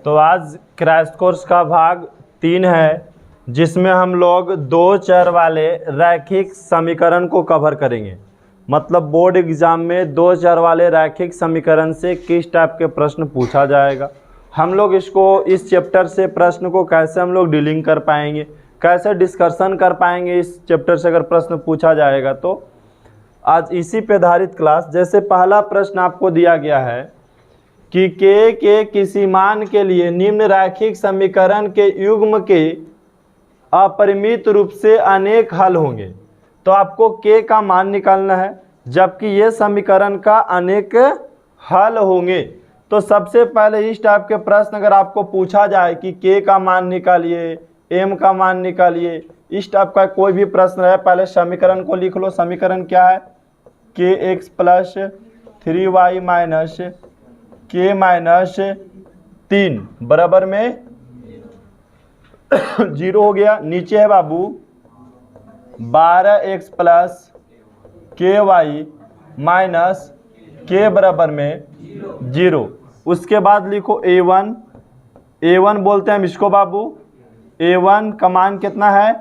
तो आज crash course का भाग 3 है, जिसमें हम लोग 2 चर वाले रैखिक समीकरण को कवर करेंगे। मतलब बोर्ड एग्जाम में 2 चर वाले रैखिक समीकरण से किस टाइप के प्रश्न पूछा जाएगा, हम लोग इसको इस चैप्टर से प्रश्न को कैसे हम लोग डीलिंग कर पाएंगे, कैसे डिस्कशन कर पाएंगे इस चैप्टर से अगर प्रश्न पूछा जाएगा। तो आज इसी पे आधारित क्लास। जैसे पहला प्रश्न आपको दिया गया है कि के किसी मान के लिए निम्न रैखिक समीकरण के युग्म के अपरिमित रूप से अनेक हल होंगे। तो आपको के का मान निकालना है, जबकि ये समीकरण का अनेक हल होंगे। तो सबसे पहले इस टाइप के प्रश्न अगर आपको पूछा जाए कि के का मान निकालिए, एम का मान निकालिए, इस टाइप का कोई भी प्रश्न है, पहले समीकरण को लिख लो। समीकरण क्या है? के एक्स प्लस 3y माइनस के माइनस 3 बराबर में 0 हो गया। नीचे है बाबू 12x प्लस के वाई माइनस के बराबर में 0। उसके बाद लिखो a1 बोलते हैं हम इसको बाबू। a1 का मान कितना है?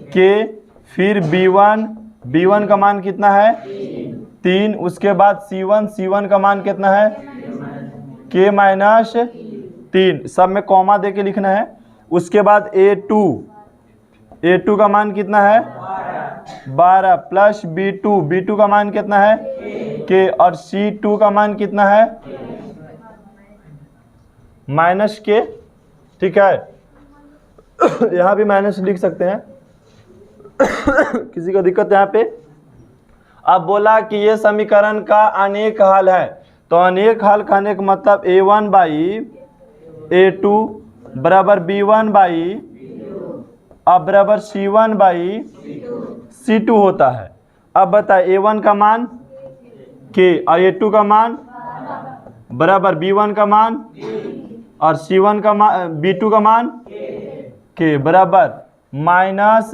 के। फिर b1 का मान कितना है? 3। उसके बाद c1 का मान कितना है? के माइनस 3। सब में कॉमा दे के लिखना है। उसके बाद a2 का मान कितना है? 12 प्लस b2 का मान कितना है? के। और c2 का मान कितना है? माइनस के। ठीक है, यहाँ भी माइनस लिख सकते हैं, किसी को दिक्कत यहाँ पे। अब बोला कि ये समीकरण का अनेक हल है, तो अनेक हल कहने का मतलब a1 बाई a2 बराबर b1 बाई अब बराबर c1 बाई c2 होता है। अब बताए a1 का मान के और a2 का मान बराबर b1 का मान और c1 का मान b2 का मान के बराबर माइनस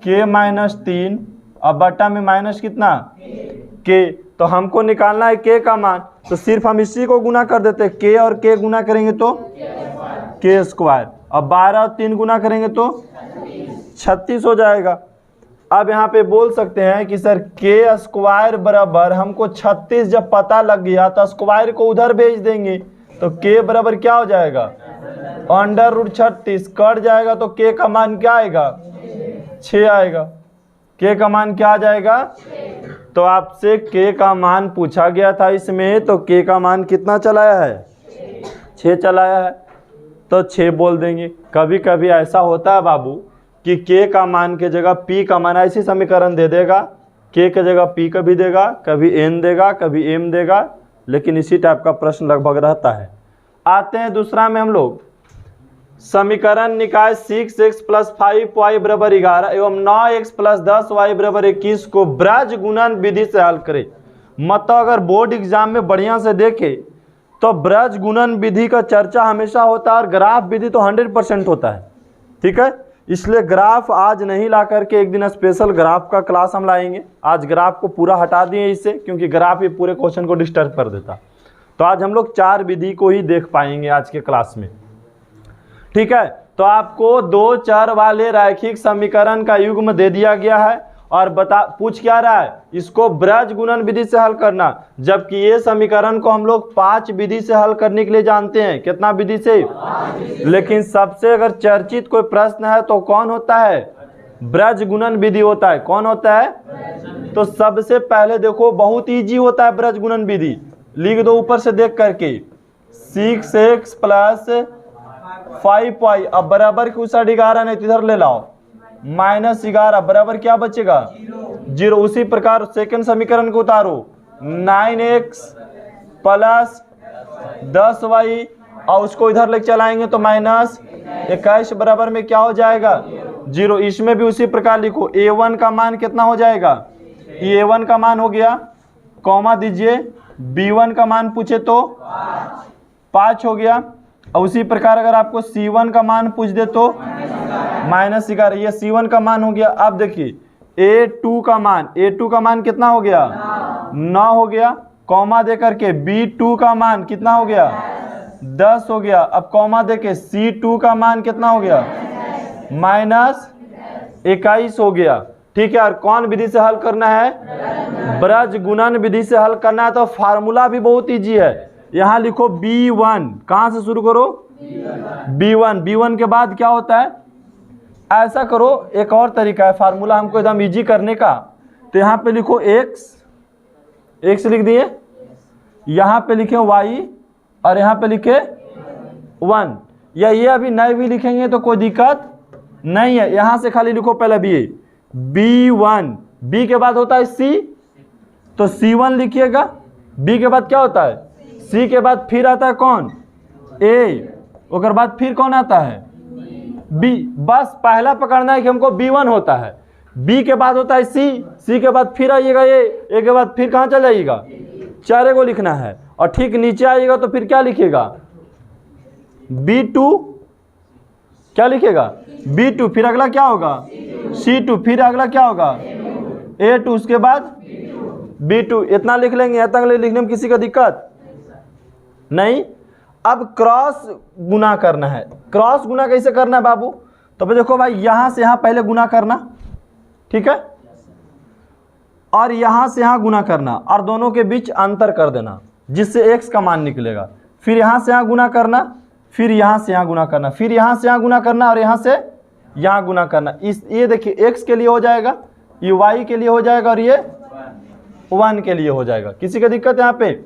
के माइनस 3 और बटा में माइनस कितना? के। तो हमको निकालना है के का मान, तो सिर्फ हम इसी को गुना कर देते हैं। के और के गुना करेंगे तो के स्क्वायर, और 12 और 3 गुना करेंगे तो 36 हो जाएगा। अब यहाँ पे बोल सकते हैं कि सर के स्क्वायर बराबर हमको 36 जब पता लग गया तो स्क्वायर को उधर भेज देंगे, तो के बराबर क्या हो जाएगा? अंडर रूट 36 कट जाएगा, तो के का मान क्या आएगा? 6 आएगा। के का मान क्या आ जाएगा? तो आपसे के का मान पूछा गया था इसमें, तो के का मान कितना चलाया है? 6 चलाया है, तो 6 बोल देंगे। कभी कभी ऐसा होता है बाबू कि के का मान के जगह पी का मान ऐसी समीकरण दे देगा, के के जगह पी का भी देगा, कभी एन देगा, कभी एम देगा, लेकिन इसी टाइप का प्रश्न लगभग रहता है। आते हैं दूसरा में हम लोग समीकरण निकाय 6x प्लस 5y बराबर 11 एवं 9x प्लस 10y बराबर 21 को ब्रज गुणन विधि से हल करें। मतलब अगर बोर्ड एग्जाम में बढ़िया से देखे तो ब्रज गुणन विधि का चर्चा हमेशा होता है, और ग्राफ विधि तो 100% होता है। ठीक है, इसलिए ग्राफ आज नहीं ला करके एक दिन स्पेशल ग्राफ का क्लास हम लाएंगे। आज ग्राफ को पूरा हटा दिए इससे, क्योंकि ग्राफ ये पूरे क्वेश्चन को डिस्टर्ब कर देता। तो आज हम लोग 4 विधि को ही देख पाएंगे आज के क्लास में। ठीक है, तो आपको 2 चर वाले रैखिक समीकरण का युग्म दे दिया गया है, और पूछ क्या रहा है? इसको ब्रज गुणन विधि से हल करना, जबकि ये समीकरण को हम लोग 5 विधि से हल करने के लिए जानते हैं। कितना विधि से? लेकिन सबसे अगर चर्चित कोई प्रश्न है तो कौन होता है? ब्रज गुणन विधि होता है। कौन होता है? तो सबसे पहले देखो, बहुत ईजी होता है ब्रज गुणन विधि। लिख दो ऊपर से देख करके 6x प्लस 5y अब बराबर की उस 11 नहीं, इधर ले लाओ, माइनस 11 बराबर क्या बचेगा? 0। उसी प्रकार सेकंड समीकरण को उतारो 9x प्लस 10y और उसको इधर लेके चलाएंगे तो माइनस 21 बराबर में क्या हो जाएगा? 0। इसमें भी उसी प्रकार लिखो a1 का मान कितना हो जाएगा? ये a1 का मान हो गया, कॉमा दीजिए, b1 का मान पूछे तो 5 हो गया। और उसी प्रकार अगर आपको c1 का मान पूछ दे तो माइनस 11, ये c1 का मान हो गया। अब देखिए a2 का मान कितना हो गया? 9 हो गया, कॉमा दे करके b2 का मान कितना हो गया? 10 हो गया। अब कॉमा देके C2 का मान कितना हो गया, -21 हो गया। ठीक है, और कौन विधि से हल करना है, ब्रज गुणन विधि से हल करना है। तो फार्मूला भी बहुत इजी है। यहाँ लिखो B1, कहाँ से शुरू करो, B1 के बाद क्या होता है, ऐसा करो, एक और तरीका है फार्मूला हमको एकदम इजी करने का। तो यहाँ पे लिखो x लिख दिए, यहाँ पे लिखे y और यहाँ पे लिखे 1, या ये अभी नए भी लिखेंगे तो कोई दिक्कत नहीं है। यहाँ से खाली लिखो पहले B1, B के बाद होता है C, तो C1 लिखिएगा। B के बाद क्या होता है, C के बाद फिर आता है कौन, A, उसके बाद फिर कौन आता है, B। बस पहला पकड़ना है कि हमको B1 होता है, B के बाद होता है C के बाद फिर आइएगा A के बाद फिर कहाँ चल जाइएगा, चारे को लिखना है। और ठीक नीचे आइएगा तो फिर क्या लिखिएगा, B2, क्या लिखेगा, B2, फिर अगला क्या होगा, C2, फिर अगला क्या होगा, A2, उसके बाद B2। इतना लिख लेंगे, इतना लिखने में किसी का दिक्कत नहीं। अब क्रॉस गुना करना है। क्रॉस गुना कैसे करना है बाबू, तो भाई देखो भाई, यहाँ से यहाँ पहले गुना करना, ठीक है, और यहाँ से यहाँ गुना करना और दोनों के बीच अंतर कर देना जिससे x का मान निकलेगा। फिर यहाँ से यहाँ गुना करना, फिर यहाँ से यहाँ गुना करना, फिर यहाँ से यहाँ गुना करना और यहाँ से यहाँ गुना करना। ये देखिए x के लिए हो जाएगा, ये y के लिए हो जाएगा और ये 1 के लिए हो जाएगा। किसी का दिक्कत यहाँ पे।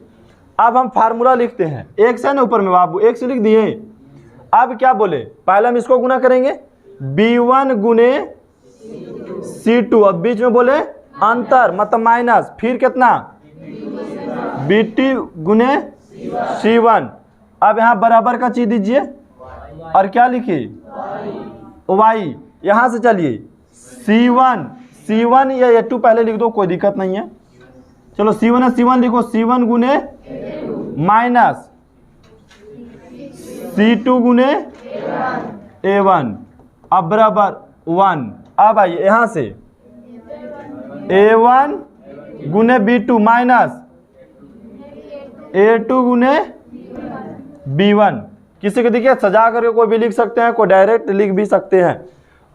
अब हम फार्मूला लिखते हैं, x है ना ऊपर में बाबू, x लिख दिए। अब क्या बोले, पहले हम इसको गुना करेंगे, B1 गुने C2, अब बीच में बोले अंतर मतलब माइनस, फिर कितना, B2 गुने C1। अब यहाँ बराबर का चीज दीजिए और क्या लिखिए, y। यहाँ से चलिए C1 या A2 पहले लिख दो, कोई दिक्कत नहीं है। चलो C1 है, C1 लिखो, C1 गुने माइनस C2 गुने A1, अब बराबर 1। अब आइए यहाँ से A1 गुने B2 माइनस A2 गुने B1। किसी को देखिए सजा करके कोई भी लिख सकते हैं, कोई डायरेक्ट लिख भी सकते हैं।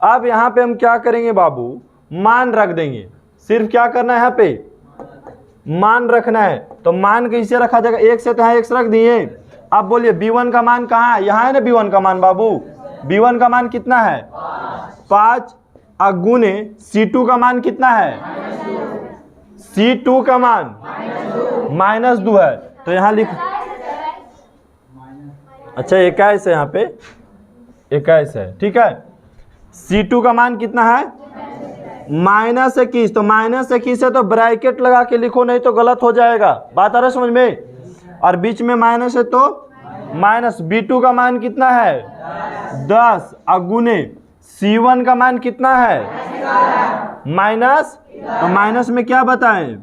अब यहाँ पे हम क्या करेंगे बाबू, मान रख देंगे। सिर्फ क्या करना है, यहाँ पे मान रखना है। तो मान कैसे रखा जाएगा, एक से तो यहाँ x रख दिए। अब बोलिए B1 का मान कहाँ है, यहाँ है ना B1 का मान बाबू। B1 का मान कितना है, 5, गुने C2 का मान कितना है, C2 का मान -2 है। तो यहाँ लिख, अच्छा 21 है, यहाँ पे 21 है, ठीक है। C2 का मान कितना है, -21, तो -21 है तो ब्रैकेट लगा के लिखो, नहीं तो गलत हो जाएगा। बात आ रहा है समझ में। और बीच में माइनस है तो माइनस। B2 का मान कितना है, 10, गुने C1 का मान कितना है, माइनस, तो माइनस में क्या बताएं,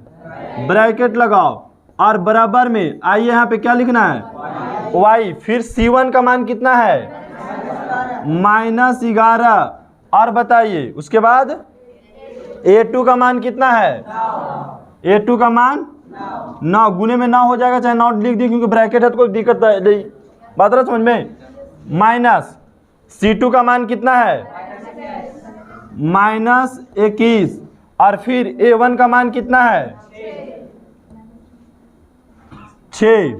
ब्रैकेट लगाओ और बराबर में आइए यहाँ पे क्या लिखना है, y। फिर C1 का मान कितना है, -11, और बताइए उसके बाद A2 का मान कितना है, A2 का मान 9, गुने में 9 हो जाएगा, चाहे नॉट लिख दी क्योंकि ब्रैकेट है तो कोई दिक्कत नहीं। बात रहा समझ में। माइनस C2 का मान कितना है, -21, और फिर A1 का मान कितना है, 6।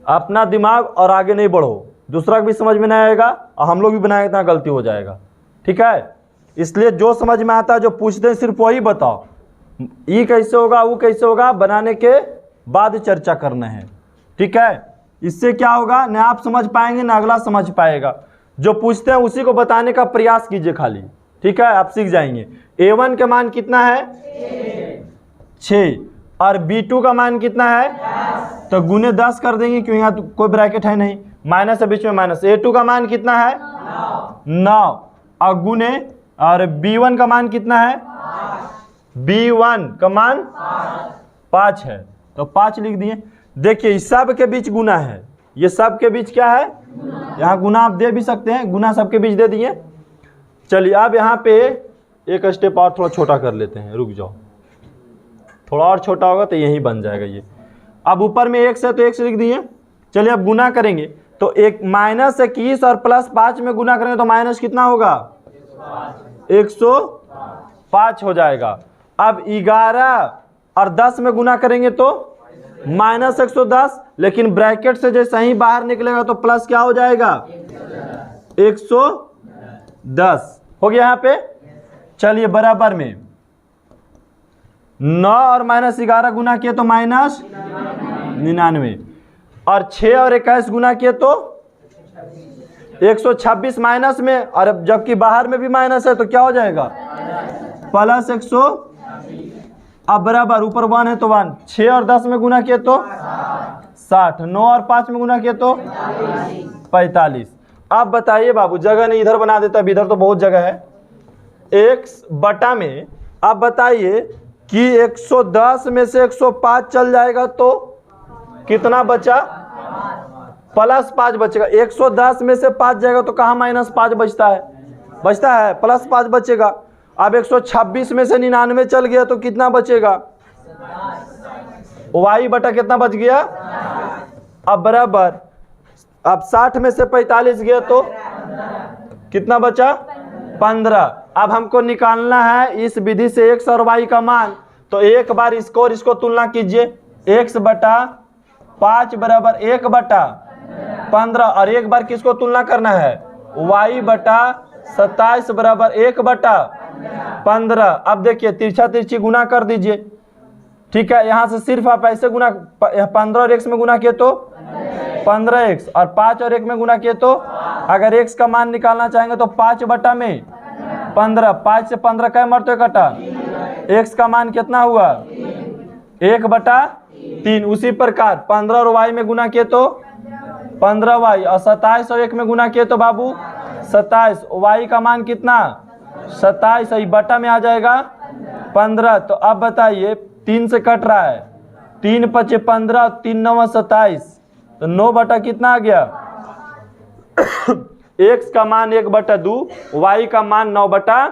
अपना दिमाग और आगे नहीं बढ़ो, दूसरा भी समझ में नहीं आएगा और हम लोग भी बनाएंगे इतना गलती हो जाएगा, ठीक है। इसलिए जो समझ में आता है, जो पूछते हैं सिर्फ वही बताओ। ये कैसे होगा, वो कैसे होगा, बनाने के बाद चर्चा करना है, ठीक है। इससे क्या होगा, ना आप समझ पाएंगे ना अगला समझ पाएगा। जो पूछते हैं उसी को बताने का प्रयास कीजिए खाली, ठीक है, आप सीख जाएंगे। A1 का मान कितना है, 6, और B2 का मान कितना है, तो गुने 10 कर देंगे क्यों, यहाँ तो कोई ब्रैकेट है नहीं, माइनस है बीच में माइनस। A2 का मान कितना है, 9, और गुने, और B1 का मान कितना है, B1 का मान 5 है, तो 5 लिख दिए। देखिए इस सब के बीच गुना है, ये सब के बीच क्या है, यहाँ गुना आप दे भी सकते हैं, गुना सबके बीच दे दिए। चलिए अब यहाँ पे एक स्टेप और थोड़ा छोटा कर लेते हैं, रुक जाओ, थोड़ा और छोटा होगा तो यही बन जाएगा ये। अब ऊपर में x है तो x लिख दिए, चलिए अब गुना करेंगे तो एक -21 और +5 में गुना करेंगे तो माइनस कितना होगा 105 हो जाएगा। अब 11 और 10 में गुना करेंगे तो -110, लेकिन ब्रैकेट से जैसे ही बाहर निकलेगा तो प्लस क्या हो जाएगा 110 हो गया यहाँ पे। चलिए बराबर में 9 और -11 गुना किए तो -99 और 6 और 21 गुना किए तो 126 माइनस में, और जबकि बाहर में भी माइनस है तो क्या हो जाएगा +100। अब बराबर ऊपर 1 है तो 1, 6 और 10 में गुना किए तो 60, 9 और 5 में गुना किए तो 45। अब बताइए बाबू, जगह नहीं इधर बना देता, इधर तो बहुत जगह है। x बटा में अब बताइए कि 110 में से 105 चल जाएगा तो कितना बचा +5 बचेगा। 110 में से 5 जाएगा तो कहाँ -5 बचता है, +5 बचेगा। अब 126 में से 99 चल गया तो कितना बचेगा y बटा कितना बच गया। अब बराबर अब 60 में से 45 गया तो कितना बचा 15। अब हमको निकालना है इस विधि से x और y का मान, तो एक बार इसको और इसको तुलना कीजिए। x बटा 5 बराबर 1 बटा 15 और एक बार किसको तुलना करना है y बटा 27 बराबर 1 बटा 15। अब देखिए तिरछा तिरछी गुना कर दीजिए, ठीक है। यहाँ से सिर्फ आप ऐसे गुना 15 और x में गुना किए तो 15x और 5 और 1 में गुना किए तो अगर x का मान निकालना चाहेंगे तो 5 बटा में 15, 5 से 15 का मरते कटा, x का मान कितना हुआ 1 बटा 3। उसी प्रकार 15 और y में गुना किए तो 15y और 27 और 1 में गुना किए तो बाबू 27, y का मान कितना 27 और बटा में आ जाएगा 15। तो अब बताइए 3 से कट रहा है, 3 × 5 = 15, 3 × 9 = 27, तो 9 बटा कितना आ गया x का मान 1 बटा 2, y का मान 9 बटा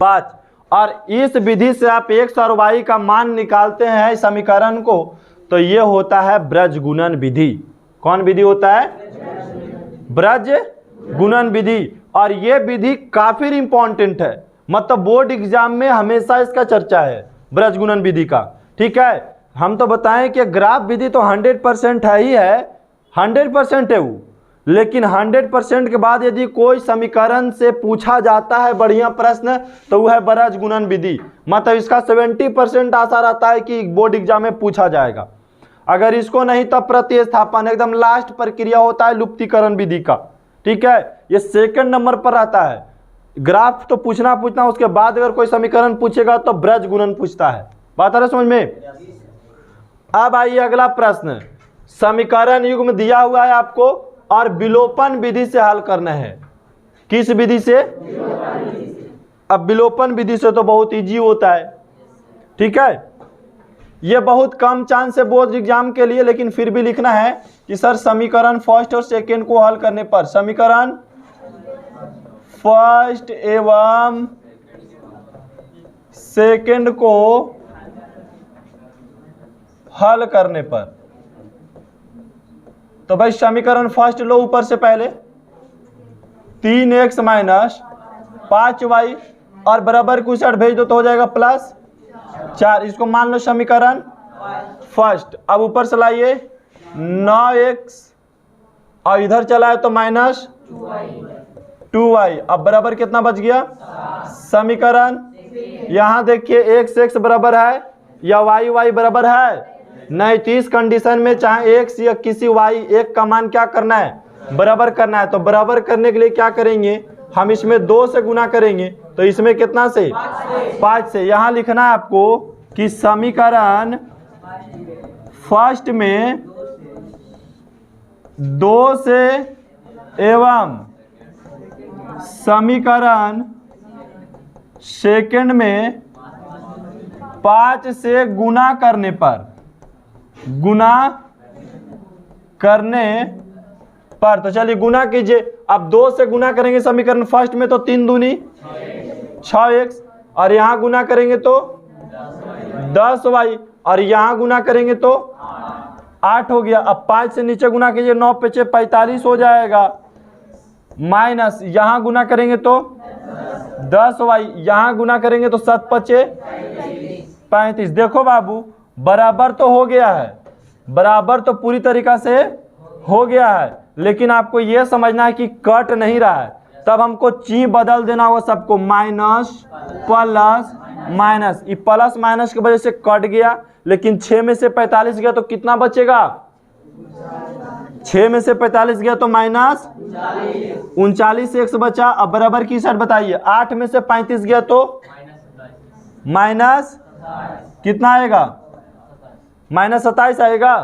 5। और इस विधि से आप x और y का मान निकालते हैं समीकरण को, तो ये होता है ब्रज गुणन विधि। कौन विधि होता है ब्रज गुणन विधि। और ये विधि काफी इंपॉर्टेंट है, मतलब बोर्ड एग्जाम में हमेशा इसका चर्चा है ब्रज गुणन विधि का, ठीक है। हम तो बताएं कि ग्राफ विधि तो 100% है ही है, 100% है वो, लेकिन 100% के बाद यदि कोई समीकरण से पूछा जाता है बढ़िया प्रश्न तो वह है ब्रज गुणन विधि। मतलब इसका 70% आशा रहता है कि बोर्ड एग्जाम में पूछा जाएगा। अगर इसको नहीं तब प्रतिस्थापन एकदम लास्ट प्रक्रिया होता है लुप्तीकरण विधि का, ठीक है। ये सेकंड नंबर पर आता है। ग्राफ तो पूछना उसके बाद अगर कोई समीकरण पूछेगा तो ब्रज गुणन पूछता है। बात आ रहा समझ में। अब आइए अगला प्रश्न, समीकरण युग्म दिया हुआ है आपको और विलोपन विधि से हल करना है। किस विधि से? अब विलोपन विधि से तो बहुत इजी होता है, ठीक है। ये बहुत कम चांस है बोर्ड एग्जाम के लिए, लेकिन फिर भी लिखना है कि सर समीकरण फर्स्ट और सेकंड को हल करने पर, समीकरण फर्स्ट एवं सेकंड को हल करने पर, तो भाई समीकरण फर्स्ट लो ऊपर से पहले 3x - 5y और बराबर कुछ भेज दो तो हो जाएगा +4। इसको मान लो समीकरण फर्स्ट। अब ऊपर से लाइए 9x और इधर चला है तो -2y। अब बराबर कितना बच गया समीकरण। यहां देखिए x बराबर है या y बराबर है नहीं, तो इस कंडीशन में चाहे x या किसी y एक का मान क्या करना है बराबर करना है। तो बराबर करने के लिए क्या करेंगे हम, इसमें 2 से गुना करेंगे, तो इसमें कितना से 5 से। यहां लिखना है आपको कि समीकरण फर्स्ट में 2 से एवं समीकरण सेकंड में 5 से गुना करने पर, तो चलिए गुना कीजिए। अब 2 से गुना करेंगे समीकरण फर्स्ट में तो 3 दूनी 6x और यहां गुना करेंगे तो 10y और यहां गुना करेंगे तो 8 हो गया। अब 5 से नीचे गुना कीजिए, 9 पे 6 45 हो जाएगा। माइनस यहाँ गुना करेंगे तो 10y, यहाँ गुना करेंगे तो 7 पचे 35। देखो बाबू बराबर तो हो गया है, बराबर तो पूरी तरीका से हो गया है, लेकिन आपको यह समझना है कि कट नहीं रहा है, तब हमको चिन्ह बदल देना होगा सबको। माइनस प्लस माइनस, ये प्लस माइनस की वजह से कट गया, लेकिन 6 में से 45 गया तो कितना बचेगा? 6 में से 45 गया तो माइनस 39 एक्स बचा। अब बराबर की साइड बताइए, 8 में से 35 गया तो माइनस कितना आएगा? माइनस 27 आएगा।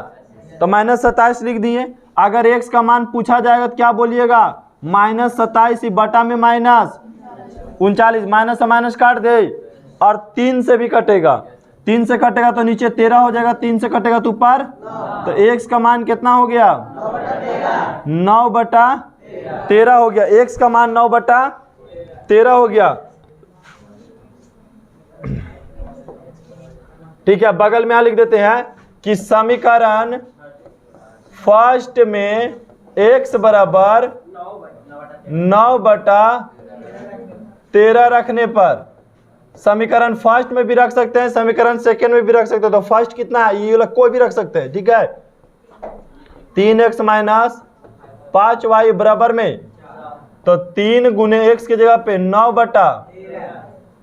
तो माइनस 27 लिख दिए। अगर x का मान पूछा जाएगा तो क्या बोलिएगा? माइनस 27 बटा में माइनस 39, माइनस से माइनस काट दे और 3 से भी कटेगा, 3 से कटेगा तो नीचे 13 हो जाएगा, 3 से कटेगा तो ऊपर, तो x का मान कितना हो गया? 9 बटा 13 हो गया। x का मान 9 बटा 13 हो गया। ठीक है, बगल में यहां लिख देते हैं कि समीकरण फर्स्ट में x बराबर 9 बटा 13 रखने पर, समीकरण फर्स्ट में भी रख सकते हैं, समीकरण सेकेंड में भी रख सकते हैं। तो फर्स्ट कितना है ये कोई भी रख सकते हैं, ठीक है। 3x माइनस 5y बराबर में, तो 3 गुने x की जगह पे 9 बटा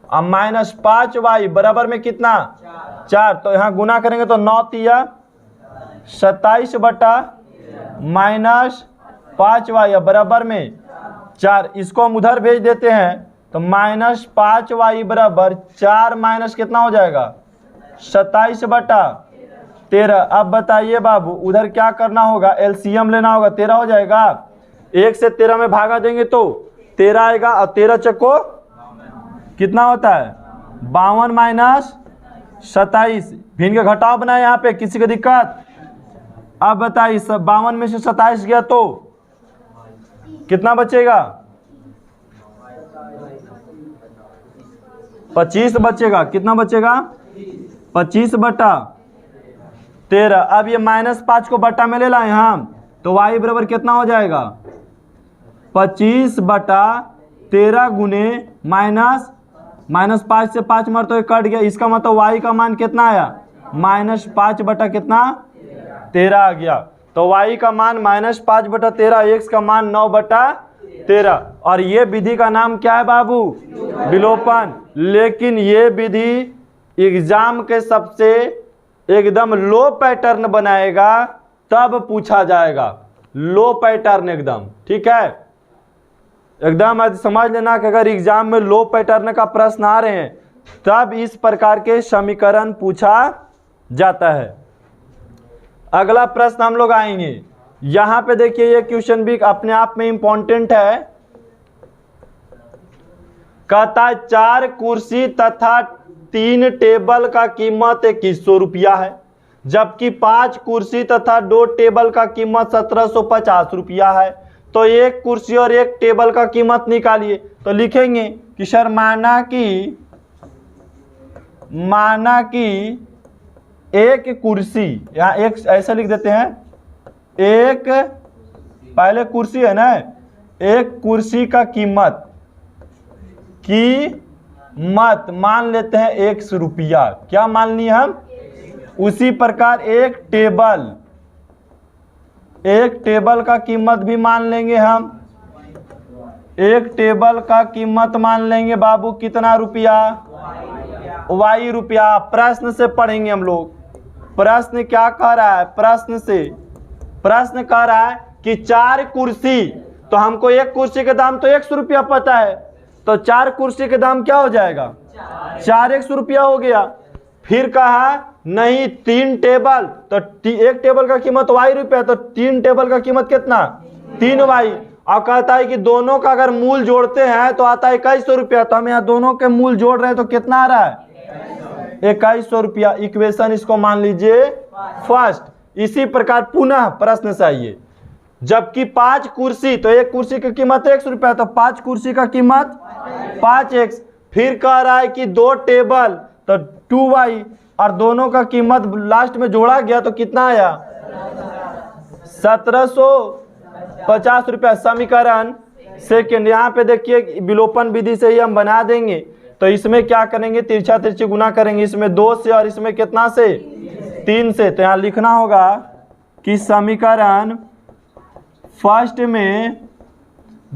अब माइनस 5y बराबर में कितना? 4। तो यहाँ गुना करेंगे तो 9 तिया 27 बटा माइनस 5y बराबर में 4। इसको हम उधर भेज देते हैं तो माइनस 5y बराबर 4 माइनस कितना हो जाएगा? 27 बटा 13। अब बताइए बाबू उधर क्या करना होगा? एलसीएम लेना होगा, 13 हो जाएगा। 1 से 13 में भागा देंगे तो 13 आएगा, और 13 चक्को कितना होता है? 52 माइनस 27। भिन्न का घटाव बनाए यहाँ पे, किसी को दिक्कत? अब बताइए 52 में से 27 गया तो कितना बचेगा? 25 बचेगा। कितना बचेगा? 25 बटा 13। अब ये माइनस 5 को बटा में ले लाए हम, तो y बराबर कितना हो जाएगा? 25 बटा 13 गुने माइनस 5 से 5 मर तो ये कट गया, इसका मतलब y का मान कितना आया? माइनस 5 बटा कितना? 13 आ गया। तो y का मान माइनस 5 बटा 13, x का मान 9 बटा 13। और ये विधि का नाम क्या है बाबू? विलोपन। लेकिन ये विधि एग्जाम के सबसे एकदम लो पैटर्न बनाएगा, तब पूछा जाएगा। लो पैटर्न एकदम, ठीक है। एकदम समझ लेना कि अगर एग्जाम में लो पैटर्न का प्रश्न आ रहे हैं तब इस प्रकार के समीकरण पूछा जाता है। अगला प्रश्न हम लोग आएंगे। यहां पे देखिए ये क्वेश्चन भी अपने आप में इंपॉर्टेंट है। कहता है 4 कुर्सी तथा 3 टेबल का कीमत 2100 रुपया है, जबकि 5 कुर्सी तथा 2 टेबल का कीमत 1750 रुपया है। तो 1 कुर्सी और 1 टेबल का कीमत निकालिए। तो लिखेंगे कि सर माना कि एक कुर्सी, यहाँ एक ऐसा लिख देते हैं, एक पहले कुर्सी है ना, एक कुर्सी का कीमत मान लेते हैं 100 रुपया। क्या मान लिए हम? उसी प्रकार एक टेबल का कीमत भी मान लेंगे हम। एक टेबल का कीमत मान लेंगे बाबू कितना रुपया? y रुपया। प्रश्न से पढ़ेंगे हम लोग। प्रश्न क्या कह रहा है? प्रश्न कह रहा है कि 4 कुर्सी, तो हमको एक कुर्सी के दाम तो 100 रुपया पता है, तो 4 कुर्सी के दाम क्या हो जाएगा? 4 100 रुपया हो गया। फिर कहा नहीं 3 टेबल, तो एक टेबल का कीमत y रुपया, तो 3 टेबल का कीमत कितना? 3y। और कहता है कि दोनों का अगर मूल जोड़ते हैं तो आता है 2100 रुपया। तो हम यहाँ दोनों के मूल जोड़ रहे हैं तो कितना आ रहा है? 2100 रुपया। इक्वेशन इसको मान लीजिए फर्स्ट। इसी प्रकार पुनः प्रश्न से आइए, जबकि 5 कुर्सी, तो एक कुर्सी की कीमत 100 रुपया, तो 5 कुर्सी का कीमत 5x। फिर कह रहा है कि 2 टेबल, तो 2y, और दोनों का कीमत लास्ट में जोड़ा गया तो कितना आया? 1750 रुपया समीकरण सेकेंड। यहाँ पे देखिए विलोपन विधि से ही हम बना देंगे। तो इसमें क्या करेंगे, तिरछा तिरछी गुना करेंगे, इसमें 2 से और इसमें कितना से 3 से। तो यहाँ लिखना होगा कि समीकरण फर्स्ट में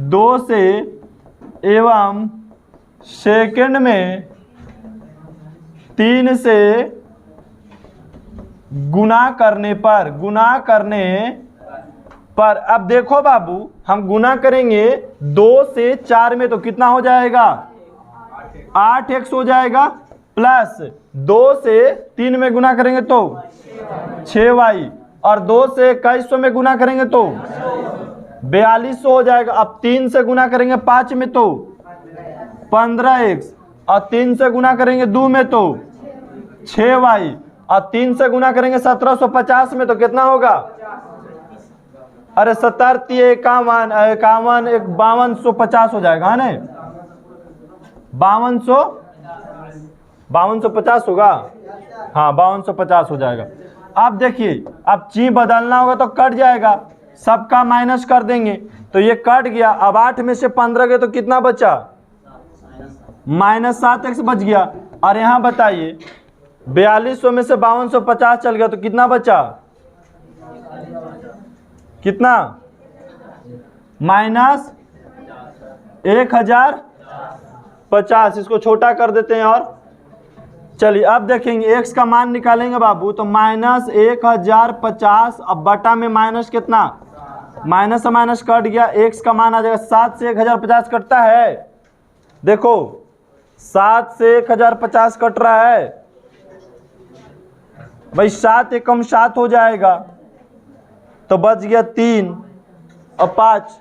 2 से एवं सेकंड में 3 से गुना करने पर अब देखो बाबू, हम गुना करेंगे 2 से 4 में तो कितना हो जाएगा, 8x हो जाएगा, प्लस 2 से 3 में गुना करेंगे तो 6y, और 2 से 2100 में गुना करेंगे तो 4200 हो जाएगा। अब 3 से गुना करेंगे 5 में तो 15x, और 3 से गुना करेंगे 2 में तो 6y, और 3 से गुना करेंगे 1750 में तो कितना होगा, अरे 70 51 51 5250 हो जाएगा, है ना, 5250 होगा, हाँ 5250 हो जाएगा। अब देखिए, अब ची बदलना होगा तो कट जाएगा, सबका माइनस कर देंगे तो ये कट गया। अब 8 में से 15 गए तो कितना बचा, -7x बच गया। और यहाँ बताइए 4200 में से 5250 चल गया तो कितना बचा, कितना, -1050। इसको छोटा कर देते हैं। और चलिए अब देखेंगे x का मान निकालेंगे बाबू, तो -1050। अब बटा में माइनस कितना, माइनस से माइनस कट गया, x का मान आ जाएगा 7 से 1050 कटता है, देखो 7 से 1050 कट रहा है भाई, 7 एकम 7 हो जाएगा, तो बच गया 3 और 5,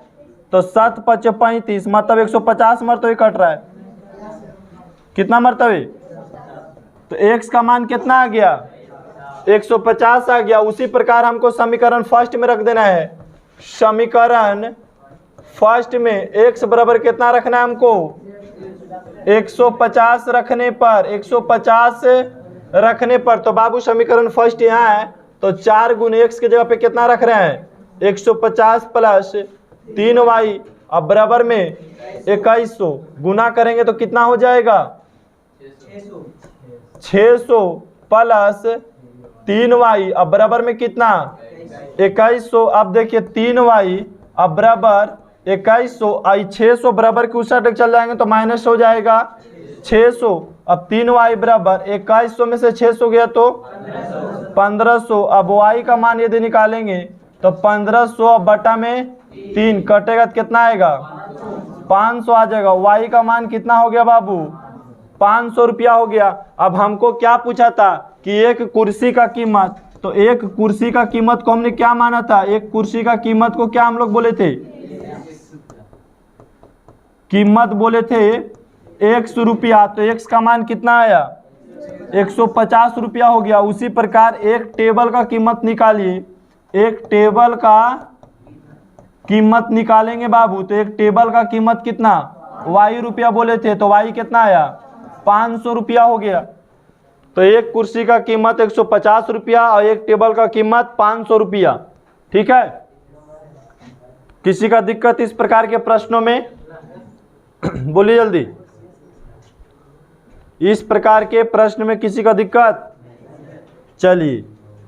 तो 7 5 35, मतलब 150 मरतबे कट रहा है। कितना मरतबे, तो x का मान कितना आ गया, 150 आ गया। उसी प्रकार हमको समीकरण फर्स्ट में रख देना है। समीकरण फर्स्ट में x बराबर कितना रखना है हमको, 150 रखने पर, 150 रखने पर, तो बाबू समीकरण फर्स्ट यहाँ है, तो 4 गुने x की जगह पे कितना रख रहे हैं, 150 प्लस 3y, अब बराबर में 2100 गुना करेंगे तो कितना हो जाएगा, 600 प्लस 3y, अब बराबर में कितना, 2100। अब देखिए 3y अब बराबर 2100, आई 600 बराबर के उस साइड चल जाएंगे तो माइनस हो जाएगा 600। अब 3y बराबर 2100 में से 600 गया तो 1500। अब y का मान यदि निकालेंगे तो 1500 बटा में 3 कटेगा तो कितना आएगा, 500 आ जाएगा। y का मान कितना हो गया बाबू, 500 रुपया हो गया। अब हमको क्या पूछा था कि एक कुर्सी का कीमत, तो एक कुर्सी का कीमत को हमने क्या माना था, एक कुर्सी का कीमत को क्या हम लोग बोले थे, कीमत बोले थे 100 रुपया, तो x का मान कितना आया, 150 रुपया हो गया। उसी प्रकार एक टेबल का कीमत निकालिए, एक टेबल का कीमत निकालेंगे बाबू, तो एक टेबल का कीमत कितना, y रुपया बोले थे, तो y कितना आया, 500 रुपया हो गया। तो एक कुर्सी का कीमत 150 रुपया और एक टेबल का कीमत 500 रुपया। ठीक है, किसी का दिक्कत इस प्रकार के प्रश्नों में, बोलिए जल्दी, इस प्रकार के प्रश्न में किसी का दिक्कत। चलिए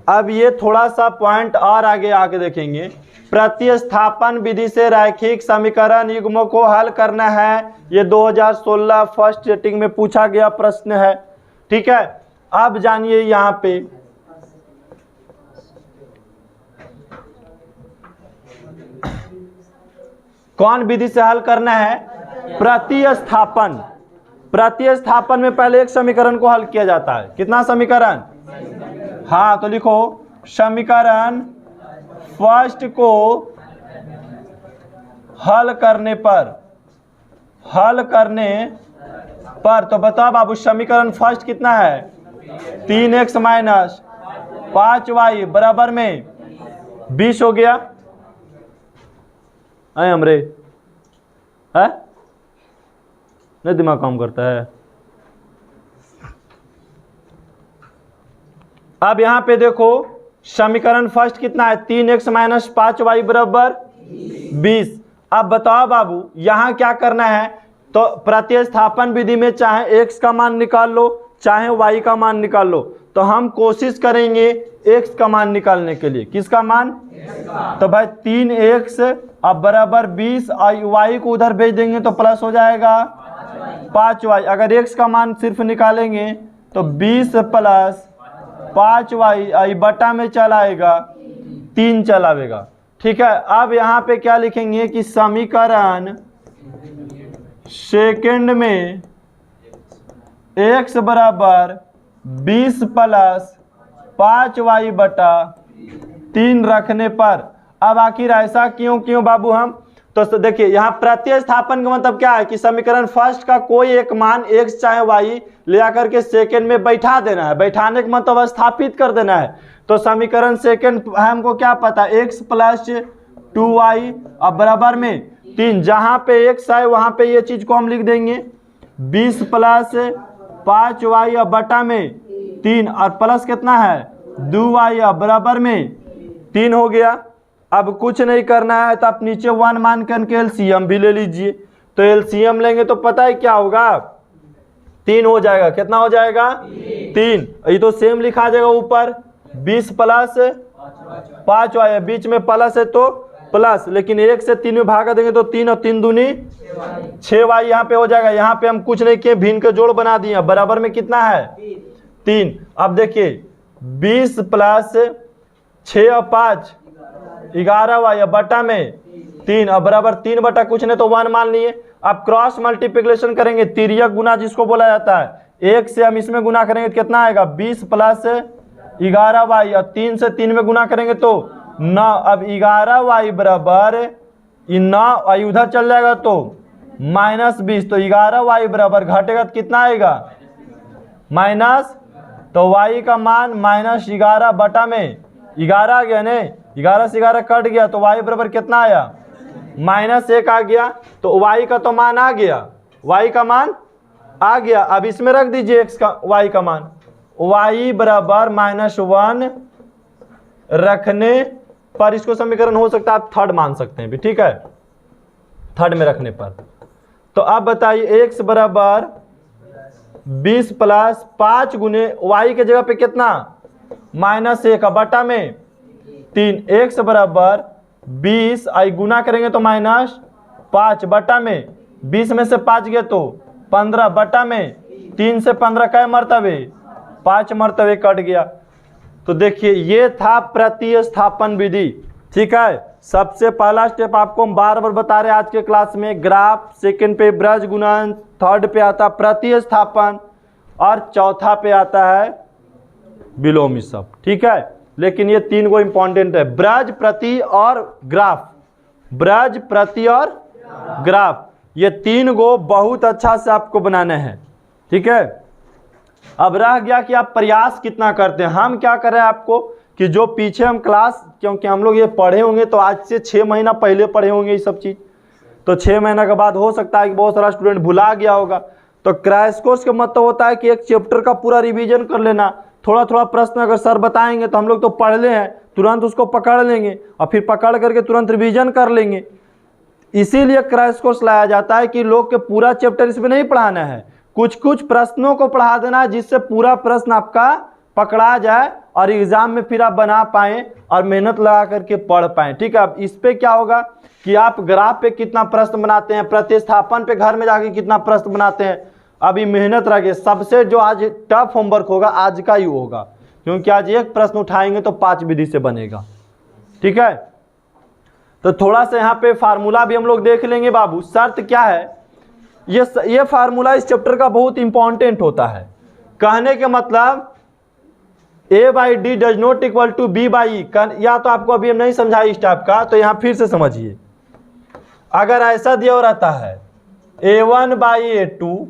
अब ये थोड़ा सा पॉइंट और आगे आके देखेंगे। प्रतिस्थापन विधि से रैखिक समीकरण युग्मों को हल करना है, ये 2016 फर्स्ट सेटिंग में पूछा गया प्रश्न है। ठीक है, अब जानिए यहाँ पे कौन विधि से हल करना है, प्रतिस्थापन। प्रतिस्थापन में पहले एक समीकरण को हल किया जाता है, कितना समीकरण, हाँ तो लिखो समीकरण फर्स्ट को हल करने पर, तो बताओ बाबू समीकरण फर्स्ट कितना है, 3x माइनस 5y बराबर में 20 हो गया। है हमरे है नहीं, दिमाग काम करता है। अब यहां पे देखो समीकरण फर्स्ट कितना है 3x माइनस 5y बराबर 20। अब बताओ बाबू यहां क्या करना है, तो प्रतिस्थापन विधि में चाहे x का मान निकाल लो चाहे y का मान निकाल लो, तो हम कोशिश करेंगे x का मान निकालने के लिए। किसका मान? तो भाई 3x अब बराबर 20, y को उधर भेज देंगे तो प्लस हो जाएगा 5y। अगर x का मान सिर्फ निकालेंगे तो 20 प्लस 5y बटा में चलाएगा 3 चलावेगा। ठीक है, अब यहाँ पे क्या लिखेंगे कि समीकरण सेकंड में x बराबर 20 प्लस 5y बटा 3 रखने पर, अब आखिर ऐसा क्यों बाबू हम, तो देखिए यहाँ प्रतिस्थापन का मतलब क्या है कि समीकरण फर्स्ट का कोई एक मान x चाहे y ले आकर के सेकंड में बैठा देना है। बैठाने का मतलब स्थापित कर देना है। तो समीकरण सेकंड हमको क्या पता, x प्लस 2y अब बराबर में 3, जहां पे x है वहां पे ये चीज को हम लिख देंगे 20 प्लस 5y अब बटा में 3 और प्लस कितना है 2y अब बराबर में 3 हो गया। अब कुछ नहीं करना है, तो आप नीचे 1 मान करके एलसीएम भी ले लीजिए। तो एलसीएम लेंगे तो पता है क्या होगा 3 हो जाएगा। कितना हो जाएगा 3। ये तो सेम लिखा जाएगा ऊपर 20 प्लस 5y, बीच में प्लस है तो प्लस, लेकिन 1 से 3 में भागा देंगे तो 3 और 3 दूनी 6y यहाँ पे हो जाएगा। यहाँ पे हम कुछ नहीं किए, भिन्न के जोड़ बना दिए। बराबर में कितना है 3। अब देखिए 20 प्लस 6 और 5 11y बटा में 3 अब बराबर 3 बटा कुछ नहीं तो 1 मान लिए। अब क्रॉस मल्टीप्लिकेशन करेंगे, तिर्यक गुना जिसको बोला जाता है। 1 से हम इसमें गुना करेंगे तो कितना आएगा 20 प्लस 11y और 3 से 3 में गुना करेंगे तो 9। अब 11y बराबर 9 उधर चल जाएगा तो -20, तो 11y बराबर घटेगा तो कितना आएगा माइनस, तो y का मान -11 बटा में 11 आ गया नहीं, 11 से 11 कट गया तो y बराबर कितना आया -1 आ गया। तो y का तो मान आ गया, y का मान आ गया। अब इसमें रख दीजिए x का y का मान, y बराबर -1 रखने पर इसको समीकरण हो सकता है आप थर्ड मान सकते हैं भी। ठीक है, थर्ड में रखने पर। तो अब बताइए x बराबर 20 प्लस 5 गुने y के जगह पे कितना -1 बटा में 3, x बराबर 20 आई गुना करेंगे तो -5 बटा में 20 में से 5 गए तो 15 बटा में 3 से 15 कै मर्तबे 5 मर्तबे कट गया। तो देखिए ये था प्रतिस्थापन विधि। ठीक है, सबसे पहला स्टेप आपको हम बार बार बता रहे हैं आज के क्लास में ग्राफ, सेकंड पे ब्रज गुणन, थर्ड पे आता प्रतिस्थापन और चौथा पे आता है विलोम सब। ठीक है, लेकिन ये 3 को इंपॉर्टेंट है, ब्रज, प्रति और ग्राफ। ब्रज, प्रति और ग्राफ, ये 3 को बहुत अच्छा से आपको बनाना है। ठीक है, अब रह गया कि आप प्रयास कितना करते हैं। हम क्या कर रहे हैं आपको कि जो पीछे हम क्लास, क्योंकि हम लोग ये पढ़े होंगे तो आज से 6 महीना पहले पढ़े होंगे ये सब चीज़, तो 6 महीना के बाद हो सकता है कि बहुत सारा स्टूडेंट भुला गया होगा। तो क्रैश कोर्स का मतलब होता है कि एक चैप्टर का पूरा रिवीजन कर लेना। थोड़ा थोड़ा प्रश्न अगर सर बताएंगे तो हम लोग तो पढ़ ले हैं, तुरंत उसको पकड़ लेंगे और फिर पकड़ करके तुरंत रिवीजन कर लेंगे। इसीलिए क्रैश कोर्स लाया जाता है कि लोग के पूरा चैप्टर इसमें नहीं पढ़ाना है, कुछ कुछ प्रश्नों को पढ़ा देना है जिससे पूरा प्रश्न आपका पकड़ा जाए और एग्जाम में फिर आप बना पाएँ और मेहनत लगा करके पढ़ पाएँ। ठीक है, अब इस पे क्या होगा कि आप ग्राफ पे कितना प्रश्न बनाते हैं, प्रतिस्थापन पे घर में जाके कितना प्रश्न बनाते हैं, अभी मेहनत रखे। सबसे जो आज टफ होमवर्क होगा आज का ही होगा, क्योंकि आज एक प्रश्न उठाएंगे तो 5 विधि से बनेगा। ठीक है, तो थोड़ा सा यहाँ पे फार्मूला भी हम लोग देख लेंगे बाबू। शर्त क्या है, ये फार्मूला इस चैप्टर का बहुत इंपॉर्टेंट होता है। कहने के मतलब a/d does not equal to b/e, या तो आपको अभी हम नहीं समझाई इस टाइप का, तो यहाँ फिर से समझिए। अगर ऐसा दिया रहता है a1/a2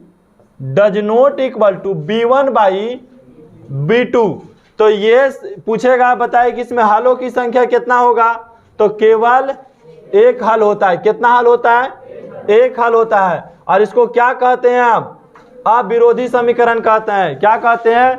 does not equal to b1/b2, तो ये पूछेगा बताइए कि इसमें हलों की संख्या कितना होगा, तो केवल एक हल होता है। कितना हल होता है, एक हल होता है। और इसको क्या कहते हैं आप, अविरोधी समीकरण कहते हैं। क्या कहते हैं,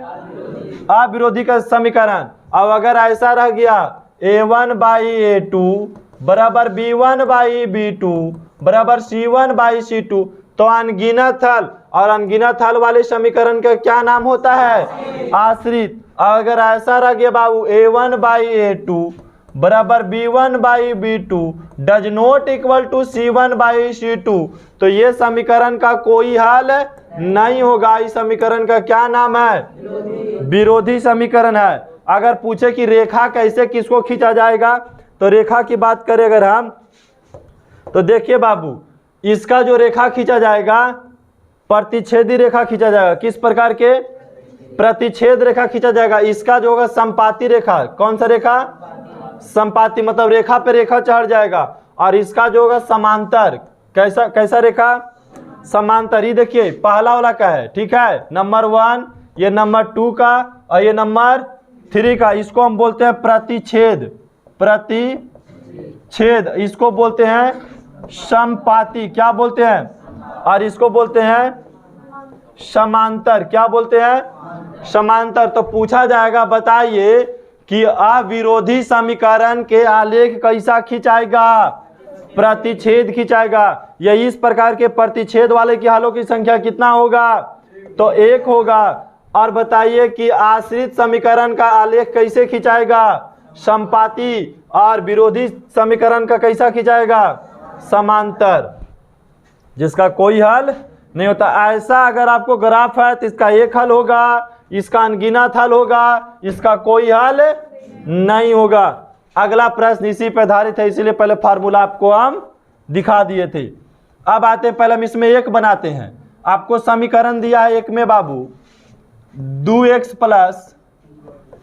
अविरोधी का समीकरण। अब अगर ऐसा रह गया A1 बाई A2 बराबर B1 बाई B2 बराबर C1 बाई C2, तो अनगिनत हल, और अनगिनत हल वाले समीकरण का क्या नाम होता है? आश्रित। अगर ऐसा रह गया बाबू A1 बाई A2 बराबर B1 by B2 does not equal to C1 by C2, तो ये समीकरण का कोई हल नहीं होगा। इस समीकरण का क्या नाम है? विरोधी समीकरण है। अगर पूछे कि रेखा कैसे किसको खींचा जाएगा, तो रेखा की बात करें अगर हम, तो देखिए बाबू, इसका जो रेखा खींचा जाएगा प्रतिच्छेदी रेखा खींचा जाएगा। किस प्रकार के? प्रतिच्छेद रेखा खींचा जाएगा। इसका जो होगा संपाती रेखा, कौन सा रेखा? संपाती, मतलब रेखा पे रेखा चढ़ जाएगा। और इसका जो होगा समांतर, कैसा रेखा? समांतर। ही देखिए पहला वाला का है, ठीक है, नंबर 1, ये नंबर 2 का, और ये नंबर 3 का। इसको हम बोलते हैं प्रतिच्छेद। प्रतिच्छेद इसको बोलते हैं समपाती। क्या बोलते हैं? और इसको बोलते हैं समांतर। क्या बोलते हैं? समांतर। तो पूछा जाएगा बताइए कि अविरोधी समीकरण के आलेख कैसा खिंचाएगा? प्रतिच्छेद खिंचाएगा। या इस प्रकार के प्रतिच्छेद वाले की हलों की संख्या कितना होगा? तो 1 होगा। और बताइए कि आश्रित समीकरण का आलेख कैसे खिंचाएगा? समपाती। और विरोधी समीकरण का कैसा खिंचाएगा? समांतर, जिसका कोई हल नहीं होता। ऐसा अगर आपको ग्राफ है तो इसका एक हल होगा, इसका अनगिनत हल होगा, इसका कोई हल नहीं होगा। अगला प्रश्न इसी पर आधारित है, इसीलिए पहले फार्मूला आपको हम दिखा दिए थे। अब आते हैं, पहले हम इसमें एक बनाते हैं। आपको समीकरण दिया है एक में बाबू 2x प्लस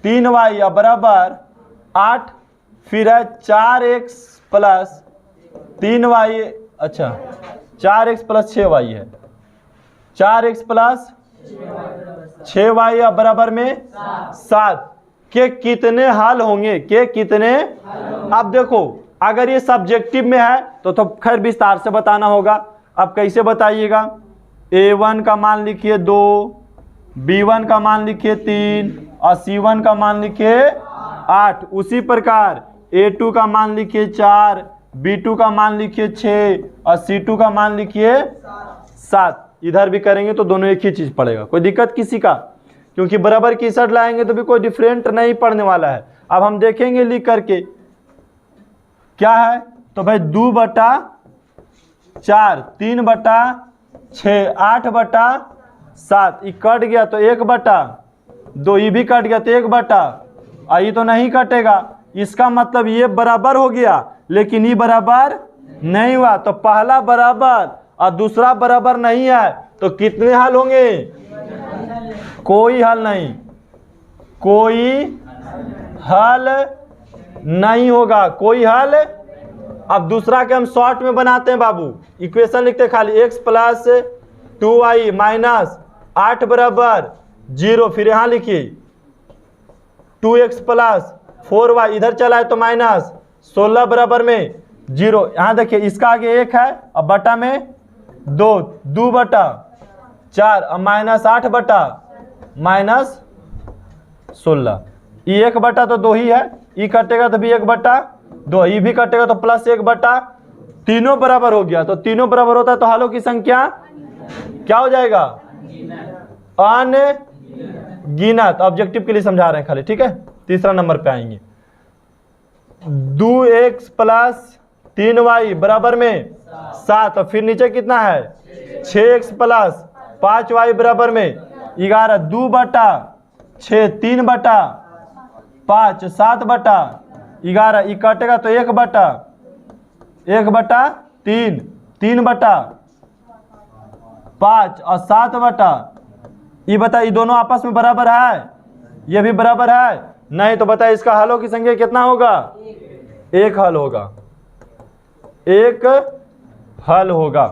3y बराबर 8, फिर है 4x प्लस 3y, अच्छा 4x प्लस 6y है, 4x प्लस 6y बराबर में 7 के कितने हल होंगे? के कितने? अब देखो अगर ये सब्जेक्टिव में है तो खैर विस्तार से बताना होगा। अब कैसे बताइएगा? A1 का मान लिखिए 2, B1 का मान लिखिए 3 और C1 का मान लिखिए 8। उसी प्रकार A2 का मान लिखिए 4, B2 का मान लिखिए 6 और C2 का मान लिखिए 7। इधर भी करेंगे तो दोनों एक ही चीज पड़ेगा, कोई दिक्कत किसी का? क्योंकि बराबर की शर्त लाएंगे तो भी कोई डिफरेंट नहीं पड़ने वाला है। अब हम देखेंगे लिख करके क्या है। तो भाई 2/4, 3/6, 8/7, ये कट गया तो 1/2, ये भी कट गया तो 1/, ये तो नहीं कटेगा। इसका मतलब ये बराबर हो गया, लेकिन ये बराबर नहीं हुआ। तो पहला बराबर और दूसरा बराबर नहीं है, तो कितने हल होंगे? कोई हल नहीं, कोई हल नहीं होगा, कोई हल। अब दूसरा के हम शॉर्ट में बनाते हैं बाबू, इक्वेशन लिखते खाली x प्लस 2y माइनस 8 बराबर 0, फिर यहाँ लिखिए 2x प्लस 4y, इधर चला है तो माइनस 16 बराबर में 0। यहाँ देखिए इसका आगे 1 है और बटा में 2, 2/4 और माइनस 8 माइनस 16, ये 1 तो 2 ही है, ये कटेगा तो भी 1/2, ये भी कटेगा तो प्लस 1/, तीनों बराबर हो गया। तो तीनों बराबर होता है तो हलों की संख्या क्या हो जाएगा? अनगिनत। ऑब्जेक्टिव के लिए समझा रहे हैं खाली, ठीक है। तीसरा नंबर पे आएंगे। 2x प्लस 3y बराबर में 7, और फिर नीचे कितना है? 6x प्लस 5y बराबर में 11, 2/6, 3/5, 7/11, ये कटेगा तो 1/3, 3/5 और 7/, ये बता, ये दोनों आपस में बराबर है? ये भी बराबर है? नहीं। तो बताइए इसका हलों की संख्या कितना होगा? 1 हल होगा, 1 हल होगा।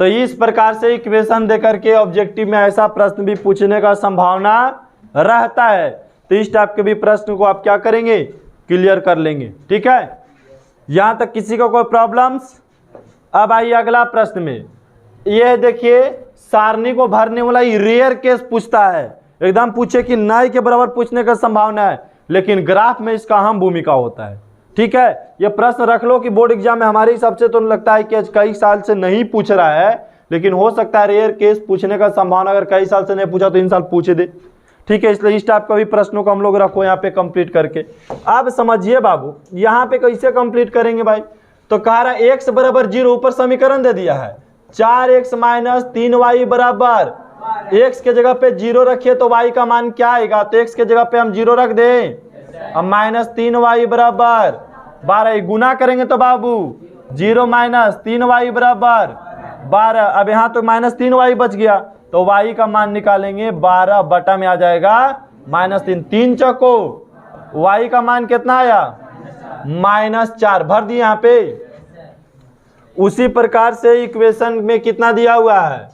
तो इस प्रकार से इक्वेशन देकर के ऑब्जेक्टिव में ऐसा प्रश्न भी पूछने का संभावना रहता है। तो इस टाइप के भी प्रश्न को आप क्या करेंगे? क्लियर कर लेंगे, ठीक है। यहाँ तक किसी को कोई प्रॉब्लम्स? अब आइए अगला प्रश्न में। यह देखिए सारणी को भरने वाला रेयर केस पूछता है। एकदम पूछे कि नहीं के बराबर पूछने का संभावना है, लेकिन ग्राफ में इसका अहम भूमिका होता है। ठीक है, ये प्रश्न रख लो कि बोर्ड एग्जाम में हमारे हिसाब से तो लगता है कि कई साल से नहीं पूछ रहा है, लेकिन हो सकता है रेयर केस पूछने का संभावना, अगर कई साल से नहीं पूछा तो इन साल पूछ दे। ठीक है, इसलिए इस टाइप का भी प्रश्नों को हम लोग रखो यहाँ पे कंप्लीट करके। अब समझिए बाबू, यहाँ पे कैसे कंप्लीट करेंगे भाई, तो कह रहा है x बराबर 0, ऊपर समीकरण दे दिया है 4x माइनस 3y बराबर, x के जगह पे 0 रखिए तो y का मान क्या आएगा, तो x के जगह पे हम 0 रख दें। अब माइनस 3y बराबर 12, गुना करेंगे तो बाबू 0 माइनस 3y बराबर 12। अब यहाँ तो माइनस 3y बच गया, तो y का मान निकालेंगे 12 बटा में आ जाएगा -3, 3 चौको y का मान कितना आया -4, भर दिए यहाँ पे। उसी प्रकार से इक्वेशन में कितना दिया हुआ है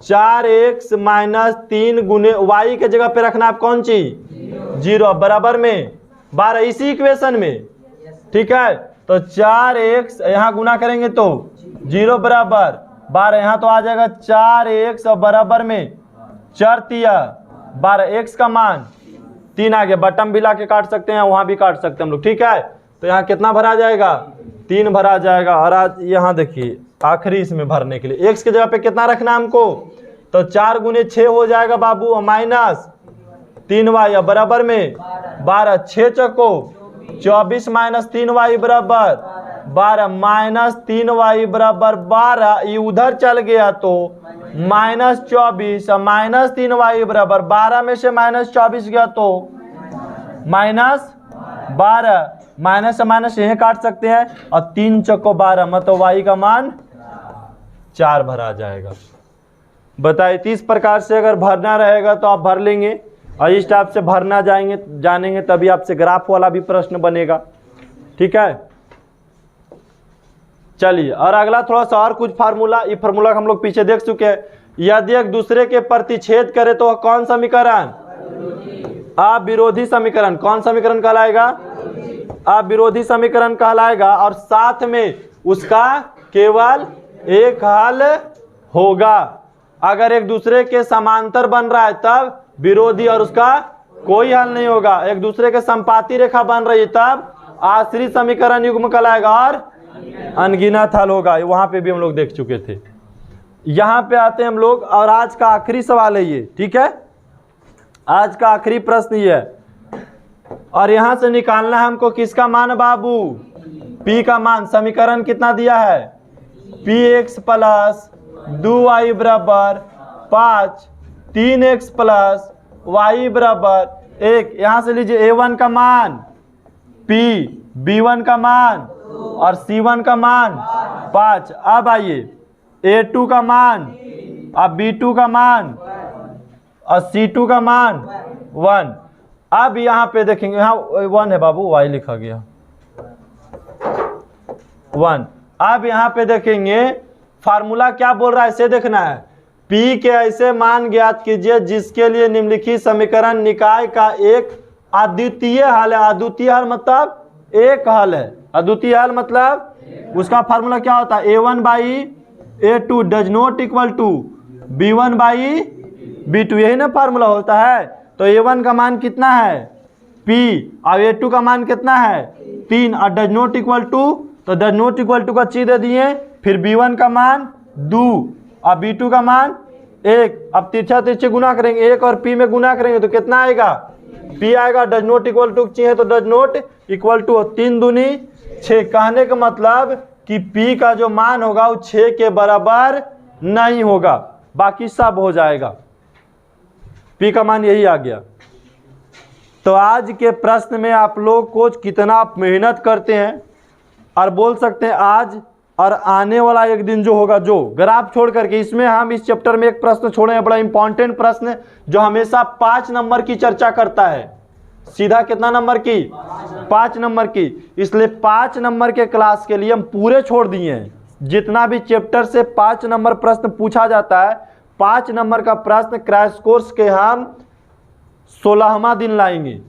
4x माइनस 3 गुने y के जगह पे रखना आप कौन चीज 0, बराबर में 12, इसी इक्वेशन में। ठीक है, तो 4x यहाँ गुना करेंगे तो 0 बराबर 12, यहाँ तो आ जाएगा 4x और बराबर में 4 तिया 12, x का मान 3 आ गया, बटन भी ला के काट सकते हैं, वहाँ भी काट सकते हैं हम लोग। ठीक है, तो यहाँ कितना भरा जाएगा 3 भरा जाएगा। और आज यहाँ देखिए आखिरी इसमें भरने के लिए x की जगह पे कितना रखना हमको, तो 4 गुने 6 हो जाएगा बाबू, माइनस 3y बराबर में 12, 6 चौको 24 माइनस 3y बराबर 12, माइनस 3y बराबर 12, ये उधर चल गया तो -24, माइनस 3y बराबर 12 में से -24 गया तो -12, माइनस से माइनस यहीं काट सकते हैं, और 3 चौको 12, मतलब y का मान 4 भरा जाएगा। बताइए, इस प्रकार से अगर भरना रहेगा तो आप भर लेंगे, और इस टाइप से भरना जानेंगे तभी आपसे ग्राफ वाला भी प्रश्न बनेगा। ठीक है, चलिए, और अगला थोड़ा सा और कुछ फार्मूला, ये फार्मूला हम लोग पीछे देख चुके हैं। यदि एक दूसरे के प्रतिच्छेद करे तो कौन समीकरण, अविरोधी समीकरण, कौन समीकरण कहलाएगा, अविरोधी समीकरण कहलाएगा, और साथ में उसका केवल एक हल होगा। अगर एक दूसरे के समांतर बन रहा है तब विरोधी और उसका कोई हल नहीं होगा। एक दूसरे के संपाती रेखा बन रही है तब आश्रित समीकरण युग्म कहलाएगा और अनगिनत हल होगा। वहां पे भी हम लोग देख चुके थे। यहाँ पे आते हैं हम लोग, और आज का आखिरी सवाल है ये। ठीक है, आज का आखिरी प्रश्न ये है, और यहां से निकालना है हमको किसका मान बाबू, p का मान। समीकरण कितना दिया है, px प्लस 2y बराबर 5, 3x प्लस y बराबर 1। यहां से लीजिए a1 का मान p, b1 का मान और c1 का मान 5। अब आइए a2 का मान, अब b2 का मान और c2 का मान 1। अब यहाँ पे देखेंगे, यहाँ 1 है बाबू, y लिखा गया 1। अब यहाँ पे देखेंगे फार्मूला क्या बोल रहा है, इसे देखना है। P के ऐसे मान ज्ञात कीजिए जिसके लिए निम्नलिखित समीकरण निकाय का एक अद्वितीय हल है। अद्वितीय हल मतलब एक हल है, अद्वितीय हल मतलब उसका फार्मूला क्या होता है, a1 by a2 does not equal to b1 by b2, यही ना फार्मूला होता है। तो a1 का मान कितना है p, और a2 का मान कितना है 3, और डज नॉट इक्वल टू, तो डज नॉट इक्वल टू का चीज दे दिए। फिर b1 का मान 2 और b2 का मान 1। अब तिरछा तिरछे गुना करेंगे, 1 और p में गुना करेंगे तो कितना आएगा, p आएगा। डज नॉट इक्वल टू चाहिए तो डज नॉट इक्वल टू, 3 दूनी 6। कहने का मतलब कि p का जो मान होगा वो 6 के बराबर नहीं होगा, बाकी सब हो जाएगा। p का मान यही आ गया। तो आज के प्रश्न में आप लोग को कितना मेहनत करते हैं, और बोल सकते हैं आज और आने वाला एक दिन जो होगा, जो ग्राफ छोड़ करके, इसमें हम इस चैप्टर में एक प्रश्न छोड़े हैं, बड़ा इंपॉर्टेंट प्रश्न जो हमेशा 5 नंबर की चर्चा करता है। सीधा कितना नंबर की, 5 नंबर की। इसलिए 5 नंबर के क्लास के लिए हम पूरे छोड़ दिए हैं। जितना भी चैप्टर से 5 नंबर प्रश्न पूछा जाता है, 5 नंबर का प्रश्न क्रैश कोर्स के हम 16वां दिन लाएंगे।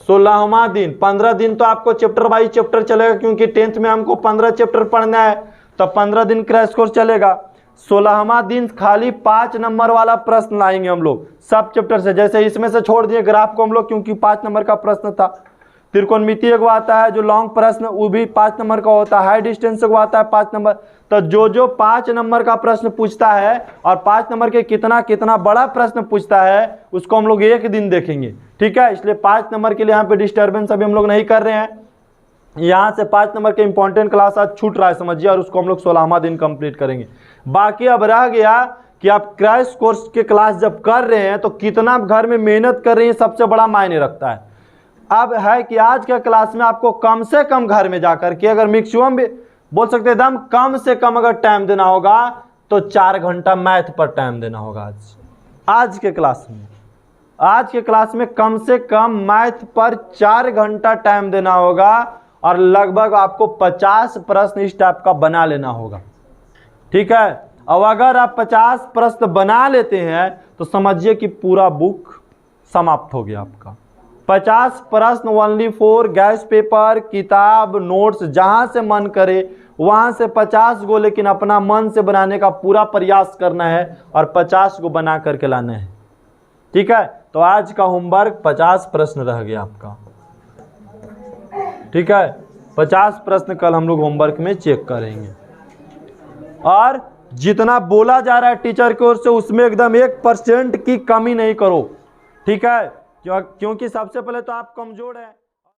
16वां दिन, 15 दिन तो आपको चैप्टर बाई चैप्टर चलेगा, क्योंकि 10th में हमको 15 चैप्टर पढ़ना है, तो 15 दिन क्रैश कोर्स चलेगा। 16वां दिन खाली 5 नंबर वाला प्रश्न लाएंगे हम लोग सब चैप्टर से। जैसे इसमें से छोड़ दिए ग्राफ को हम लोग, क्योंकि 5 नंबर का प्रश्न था। त्रिकोणमितीय को आता है जो लॉन्ग प्रश्न, वो भी 5 नंबर का होता है। हाई डिस्टेंस को आता है 5 नंबर। तो जो 5 नंबर का प्रश्न पूछता है और 5 नंबर के कितना कितना बड़ा प्रश्न पूछता है उसको हम लोग एक दिन देखेंगे, ठीक है। इसलिए 5 नंबर के लिए यहाँ पे डिस्टर्बेंस अभी हम लोग नहीं कर रहे हैं। यहाँ से 5 नंबर के इंपॉर्टेंट क्लास आज छूट रहा है समझिए, और उसको हम लोग 16वां दिन कंप्लीट करेंगे। बाकी अब रह गया कि आप क्रैश कोर्स के क्लास जब कर रहे हैं तो कितना घर में मेहनत कर रहे हैं, सबसे बड़ा मायने रखता है। अब है कि आज के क्लास में आपको कम से कम घर में जाकर के, अगर मैक्सिमम भी बोल सकते एकदम कम से कम अगर टाइम देना होगा तो 4 घंटा मैथ पर टाइम देना होगा। आज के क्लास में, आज के क्लास में कम से कम मैथ पर 4 घंटा टाइम देना होगा और लगभग आपको 50 प्रश्न इस टाइप का बना लेना होगा, ठीक है। अब अगर आप 50 प्रश्न बना लेते हैं तो समझिए कि पूरा बुक समाप्त हो गया आपका। 50 प्रश्न ओनली फॉर गैस पेपर, किताब, नोट्स, जहां से मन करे वहां से 50 गो, लेकिन अपना मन से बनाने का पूरा प्रयास करना है और 50 को बना करके लाना है, ठीक है। तो आज का होमवर्क 50 प्रश्न रह गया आपका, ठीक है। 50 प्रश्न कल हम लोग होमवर्क में चेक करेंगे। और जितना बोला जा रहा है टीचर की ओर से उसमें एकदम 1% की कमी नहीं करो, ठीक है। क्योंकि सबसे पहले तो आप कमजोर हैं।